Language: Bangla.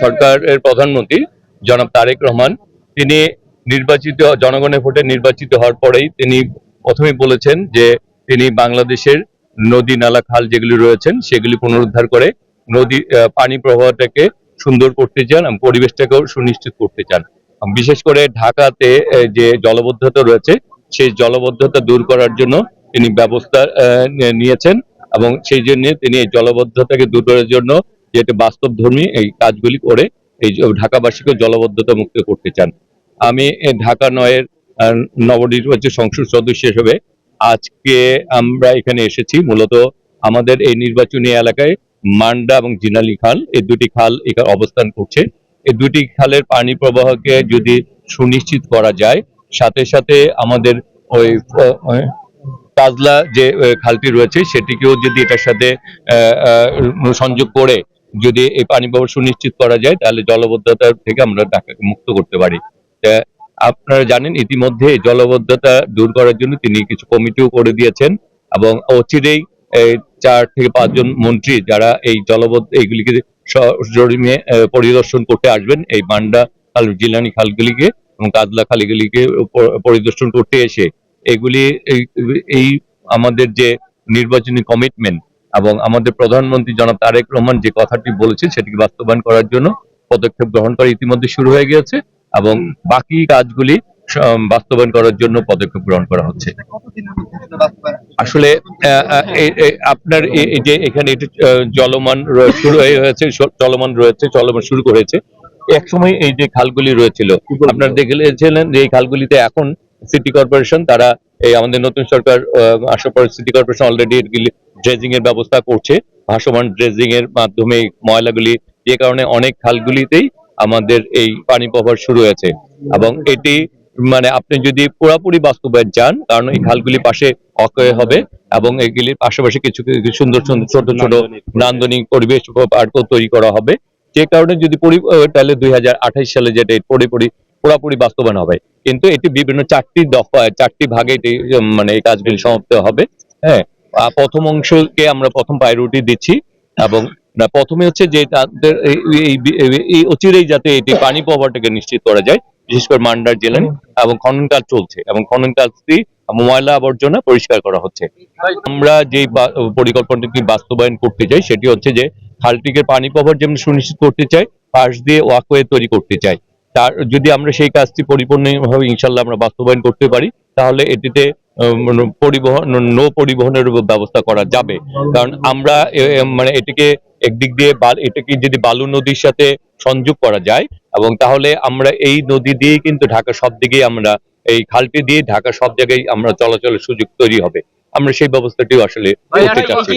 সরকারের প্রধানমন্ত্রী জনাব তারেক রহমান তিনি নির্বাচিত জনগণের ভোটে নির্বাচিত হওয়ার পরেই তিনি প্রথমেই বলেছেন যে তিনি বাংলাদেশের নদী নালা খাল যেগুলি রয়েছেন সেগুলি পুনরুদ্ধার করে নদী পানি প্রবাহটাকে সুন্দর করতে চান এবং পরিবেশটাকেও সুনিশ্চিত করতে চান। বিশেষ করে ঢাকাতে যে জলবদ্ধতা রয়েছে সেই জলবদ্ধতা দূর করার জন্য তিনি ব্যবস্থা নিয়েছেন এবং সেই জন্য তিনি এই জলবদ্ধতাকে দূর করার জন্য যেটা বাস্তবধর্মী এই কাজগুলি করে এই ঢাকাবাসীকে জলবদ্ধতা মুক্ত করতে চান। আমি ঢাকা ৯-এর নবনির্বাচিত সংসদ সদস্য হিসেবে আজকে আমরা এখানে এসেছি মূলত আমাদের এই নির্বাচনী এলাকায় মান্ডা এবং জিনালি খাল এই দুটি খাল এখানে অবস্থান করছে। এই দুটি খালের পানি প্রবাহকে যদি সুনিশ্চিত করা যায়, সাথে সাথে আমাদের ওই কাজলা যে খালটি রয়েছে সেটিকেও যদি এটার সাথে সংযোগ করে যদি এই পানি প্রবাহ সুনিশ্চিত করা যায় তাহলে জলবদ্ধতা থেকে আমরা ঢাকাকে মুক্ত করতে পারি। আপনারা জানেন ইতিমধ্যে জলবদ্ধতা দূর করার জন্য তিনি কিছু কমিটিও করে দিয়েছেন এবং অচিরেই 4 থেকে 5 জন মন্ত্রী যারা এই এইগুলিকে সজরিমে পরিদর্শন করতে আসবেন এই মান্ডা খাল জিলানি খালগুলিকে এবং কাজলা খালগুলিকে পরিদর্শন করতে এসে এগুলি এই আমাদের যে নির্বাচনী কমিটমেন্ট এবং আমাদের প্রধানমন্ত্রী জনাব তারেক রহমান যে কথাটি বলেছেন সেটিকে বাস্তবায়ন করার জন্য পদক্ষেপ গ্রহণ করা ইতিমধ্যে শুরু হয়ে গিয়েছে এবং বাকি কাজগুলি বাস্তবায়ন করার জন্য পদক্ষেপ গ্রহণ করা হচ্ছে। আসলে আপনার এই যে এখানে এটি চলমান শুরু হয়েছে চলমান শুরু করেছে এক সময় এই যে খালগুলি রয়েছিল আপনারা দেখেছিলেন যে এই খালগুলিতে এখন সিটি কর্পোরেশন তারা এই আমাদের নতুন সরকার আসার পর সিটি কর্পোরেশন অলরেডি ড্রেজিং এর ব্যবস্থা করছে, ভাসমান ড্রেজিং এর মাধ্যমে ময়লাগুলি যে কারণে অনেক খালগুলিতেই আমাদের এই পানি প্রবাহ শুরু হয়েছে এবং এটি মানে আপনি যদি পুরোপুরি বাস্তবায়ন চান কারণ এই খালগুলি পাশে অক্ষয় হবে এবং এগুলির পাশাপাশি কিছু সুন্দর সুন্দর ছোট ছোট নান্দনিক পরিবেশ পার্ক তৈরি করা হবে, যে কারণে যদি তাহলে 2028 সালে যেটা পুরোপুরি বাস্তবায়ন হবে। কিন্তু এটি বিভিন্ন 4টি ভাগে এটি মানে এই কাজগুলি সমাপ্ত হবে। হ্যাঁ, প্রথম অংশকে আমরা প্রথম প্রায়োরিটি দিচ্ছি এবং প্রথমে হচ্ছে যে তাদের এই অচিরেই যাতে এটি পানি প্রবাহটাকে নিশ্চিত করা যায়, বিশেষ করে মান্ডার জেলায় এবং খনন কাজ চলছে এবং খনন কাজটি ময়লা আবর্জনা পরিষ্কার করা হচ্ছে। আমরা যে পরিকল্পনাটি বাস্তবায়ন করতে চাই সেটি হচ্ছে যে খালটিকে পানি প্রবাহ যেমন সুনিশ্চিত করতে চাই, পাশ দিয়ে ওয়াকওয়ে তৈরি করতে চাই। তার যদি আমরা সেই কাজটি পরিপূর্ণভাবে ইনশাল্লাহ আমরা বাস্তবায়ন করতে পারি তাহলে এটিতে পরিবহনের ব্যবস্থা করা যাবে। কারণ আমরা মানে এটিকে একদিক দিয়ে এটাকে যদি বালু নদীর সাথে সংযোগ করা যায় এবং তাহলে আমরা এই নদী দিয়ে কিন্তু ঢাকা সব দিকেই আমরা এই খালটি দিয়ে ঢাকা সব জায়গায় আমরা চলাচলের সুযোগ তৈরি হবে। আমরা সেই ব্যবস্থাটিও আসলে করতে চাচ্ছি।